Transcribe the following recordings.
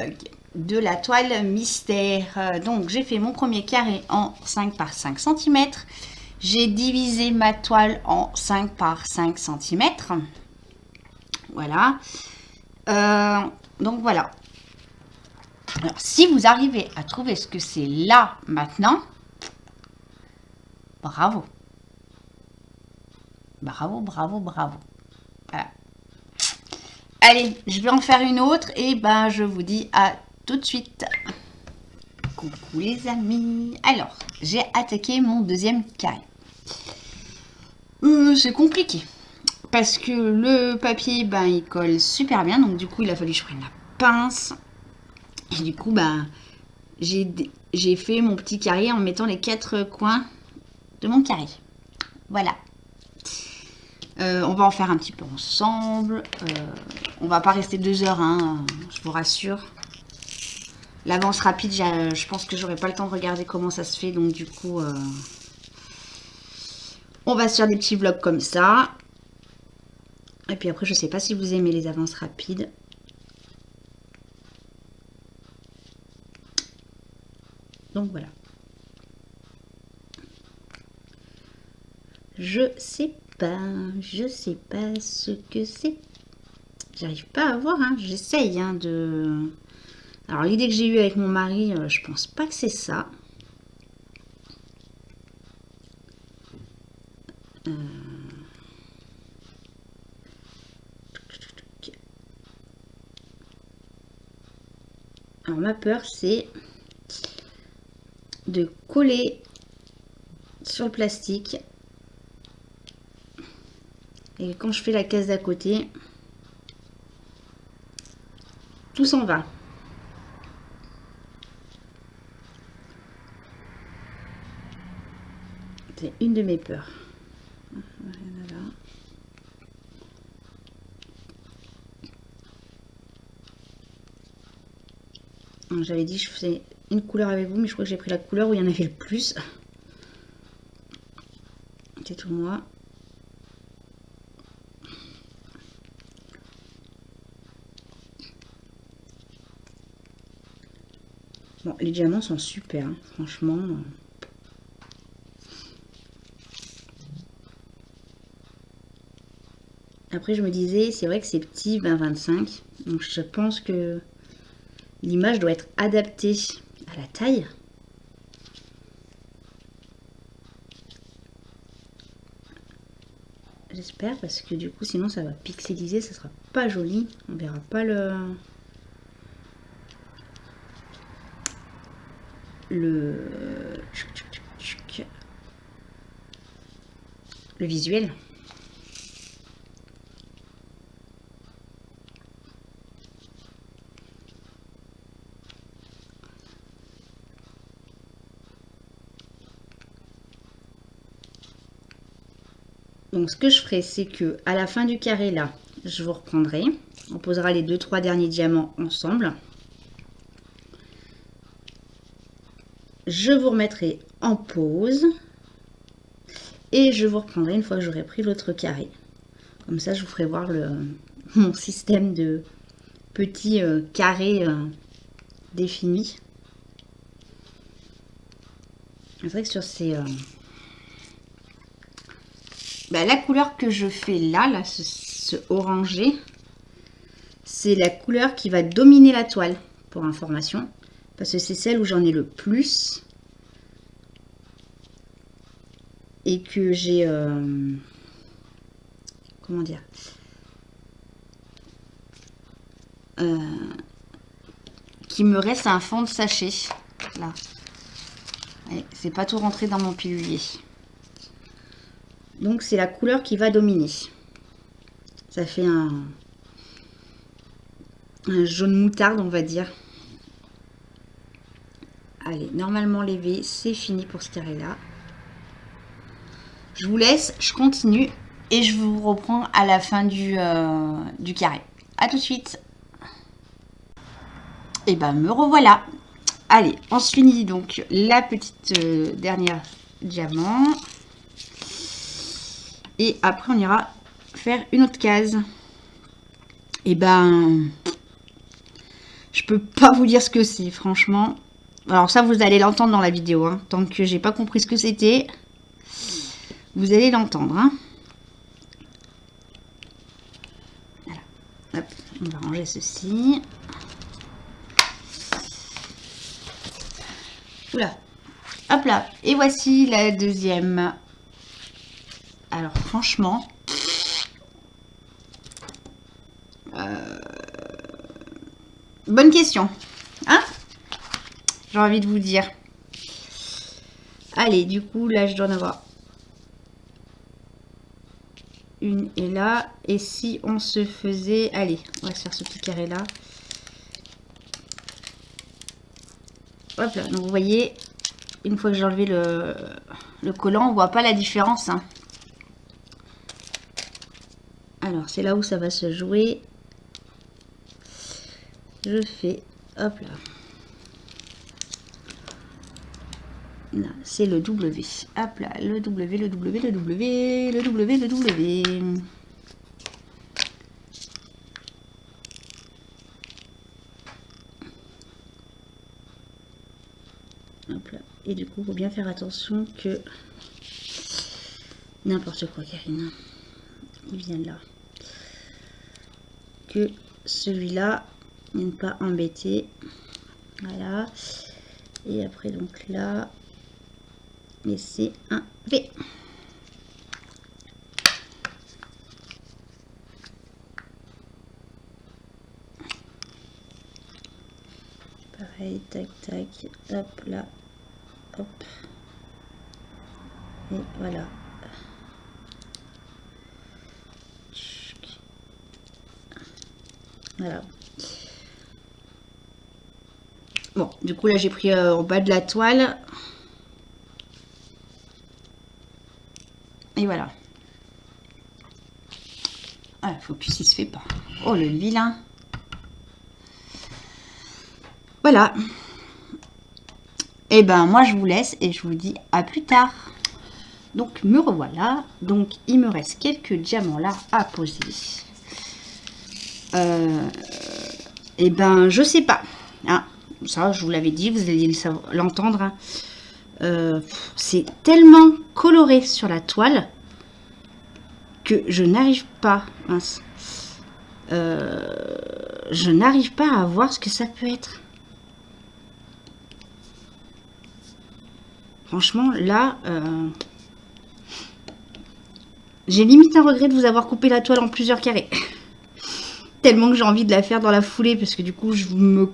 vlog de la toile mystère. Donc j'ai fait mon premier carré en 5 par 5 cm. J'ai divisé ma toile en 5 par 5 cm. Voilà. Donc voilà. Alors, si vous arrivez à trouver ce que c'est là maintenant, bravo. Bravo, bravo, bravo. Voilà. Allez, je vais en faire une autre et ben je vous dis à tout de suite. Coucou les amis. Alors, j'ai attaqué mon deuxième carré. C'est compliqué parce que le papier, ben il colle super bien, donc du coup il a fallu que je prenne la pince. Et du coup, ben j'ai fait mon petit carré en mettant les 4 coins de mon carré. Voilà. On va en faire un petit peu ensemble. On va pas rester 2 heures, hein, je vous rassure. L'avance rapide, je pense que j'aurai pas le temps de regarder comment ça se fait. Donc du coup, on va se faire des petits vlogs comme ça. Et puis après, je sais pas si vous aimez les avances rapides. Donc voilà. Je sais pas ce que c'est. J'arrive pas à voir, hein. J'essaye de... Alors l'idée que j'ai eue avec mon mari, je pense pas que c'est ça. Alors ma peur c'est de coller sur le plastique. Et quand je fais la case d'à côté, tout s'en va. C'est une de mes peurs. Voilà. J'avais dit que je faisais une couleur avec vous, mais je crois que j'ai pris la couleur où il y en avait le plus. C'est tout moi. Bon, les diamants sont super, hein, franchement. Après, je me disais, c'est vrai que c'est petit, 20-25. Donc, je pense que l'image doit être adaptée à la taille. J'espère, parce que du coup, sinon, ça va pixeliser, ça sera pas joli. On verra pas le visuel. Donc ce que je ferai, c'est que à la fin du carré là, je vous reprendrai. On posera les 2-3 derniers diamants ensemble. Je vous remettrai en pause. Et je vous reprendrai une fois que j'aurai pris l'autre carré. Comme ça, je vous ferai voir mon système de petits carrés définis. C'est vrai que sur ces... la couleur que je fais là ce orangé, c'est la couleur qui va dominer la toile, pour information. Parce que c'est celle où j'en ai le plus. Et que j'ai... comment dire, qui me reste un fond de sachet. Là. C'est pas tout rentré dans mon pilulier. Donc c'est la couleur qui va dominer. Ça fait un jaune moutarde, on va dire. Allez, normalement levé, c'est fini pour ce carré là. Je vous laisse, je continue et je vous reprends à la fin du carré. A tout de suite. Et ben me revoilà. Allez, on se finit donc la petite dernière diamant. Et après on ira faire une autre case. Et ben Je peux pas vous dire ce que c'est, franchement. Alors ça, vous allez l'entendre dans la vidéo. Hein. Tant que j'ai pas compris ce que c'était, vous allez l'entendre. Hein. Voilà. Hop, on va ranger ceci. Oula. Hop là. Et voici la deuxième. Alors franchement... bonne question. Hein? J'ai envie de vous dire. Allez, du coup, là, je dois en avoir une et là. Et si on se faisait... Allez, on va se faire ce petit carré là. Hop là, donc vous voyez, une fois que j'ai enlevé le collant, on voit pas la différence. Hein. Alors, c'est là où ça va se jouer. Je fais... Hop là. Là, c'est le W. Hop là, le W, le W, le W, le W, le W. Hop là. Et du coup, il faut bien faire attention que... N'importe quoi, Karine. Il vient de là. Que celui-là ne pas embêter. Voilà. Et après, donc là... laisser un V. Pareil, tac, tac, hop là, hop. Et voilà. Voilà. Bon, du coup, là, j'ai pris au bas de la toile. Et voilà. Ah, le focus, il se fait pas. Oh, le vilain. Voilà. Et ben, moi, je vous laisse et je vous dis à plus tard. Donc, me revoilà. Donc, il me reste quelques diamants là à poser. Et ben, je sais pas. Hein, ça, je vous l'avais dit, vous allez l'entendre. Hein. C'est tellement coloré sur la toile que je n'arrive pas. Mince. Je n'arrive pas à voir ce que ça peut être. Franchement, là, j'ai limite un regret de vous avoir coupé la toile en plusieurs carrés. Tellement que j'ai envie de la faire dans la foulée, parce que du coup, je me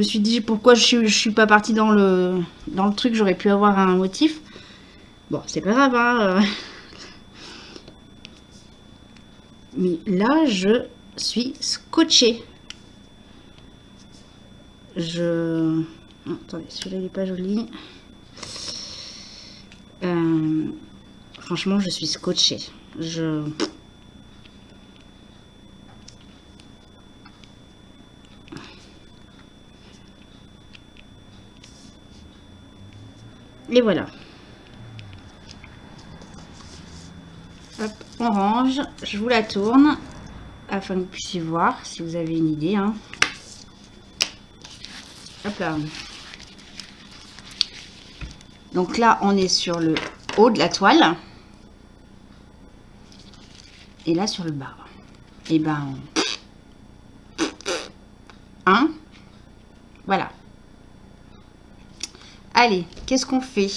suis dit pourquoi je suis pas partie dans le truc, j'aurais pu avoir un motif. Bon, c'est pas grave, hein. Mais là, je suis scotchée. Attendez, celui-là, il n'est pas joli. Franchement, je suis scotchée. Et voilà. Hop, on range. Je vous la tourne afin que vous puissiez voir si vous avez une idée. Hein. Hop là. Donc là, on est sur le haut de la toile. Et là, sur le bas. Et ben... Hein? Voilà. Allez, qu'est-ce qu'on fait?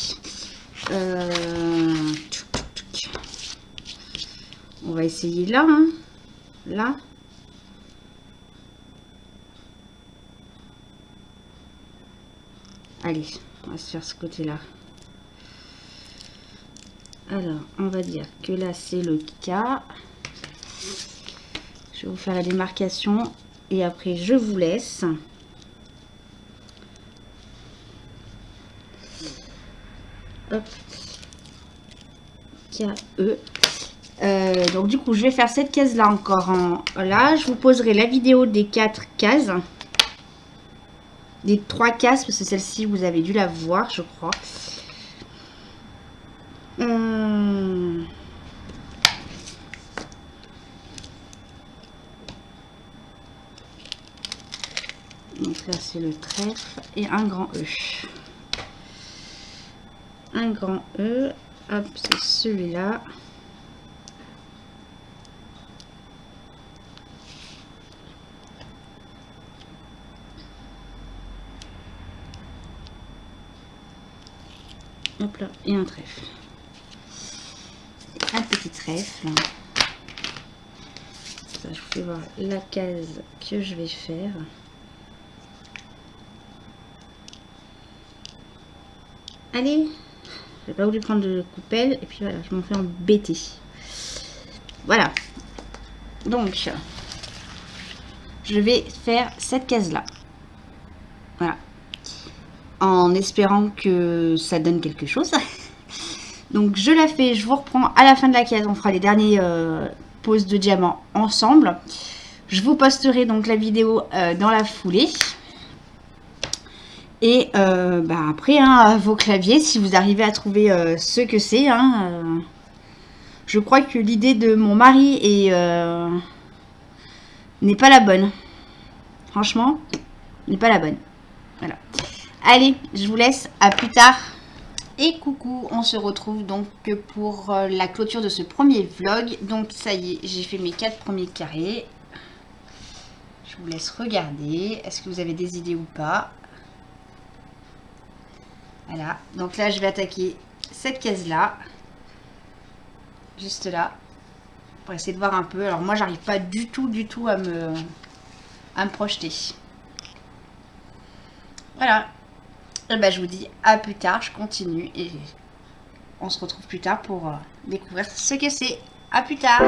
On va essayer là. Hein. Là. Allez, on va se faire ce côté-là. Alors, on va dire que là, c'est le cas. Je vais vous faire la démarcation. Et après, je vous laisse. Hop. K-E. Donc, du coup, je vais faire cette case-là encore. Là, je vous poserai la vidéo des 4 cases. Des 3 cases, parce que celle-ci, vous avez dû la voir, je crois. Donc là c'est le trèfle et un grand E. Un grand E, hop, c'est celui-là. Hop là, et un trèfle. Un petit trèfle. Ça, je vous fais voir la case que je vais faire. Allez, j'ai pas voulu prendre de coupelle et puis voilà, je m'en fais embêter. Voilà. Donc, je vais faire cette case là. Voilà. En espérant que ça donne quelque chose. Donc je la fais, je vous reprends à la fin de la case, on fera les derniers poses de diamants ensemble. Je vous posterai donc la vidéo dans la foulée. Et après, hein, vos claviers, si vous arrivez à trouver ce que c'est. Hein, je crois que l'idée de mon mari n'est pas la bonne. Franchement, n'est pas la bonne. Voilà. Allez, je vous laisse, à plus tard. Et coucou, on se retrouve donc pour la clôture de ce premier vlog. Donc ça y est, j'ai fait mes 4 premiers carrés. Je vous laisse regarder. Est-ce que vous avez des idées ou pas? Voilà, donc là je vais attaquer cette case là. Juste là. Pour essayer de voir un peu. Alors moi j'arrive pas du tout à me projeter. Voilà. Et ben, je vous dis à plus tard, je continue et on se retrouve plus tard pour découvrir ce que c'est. À plus tard.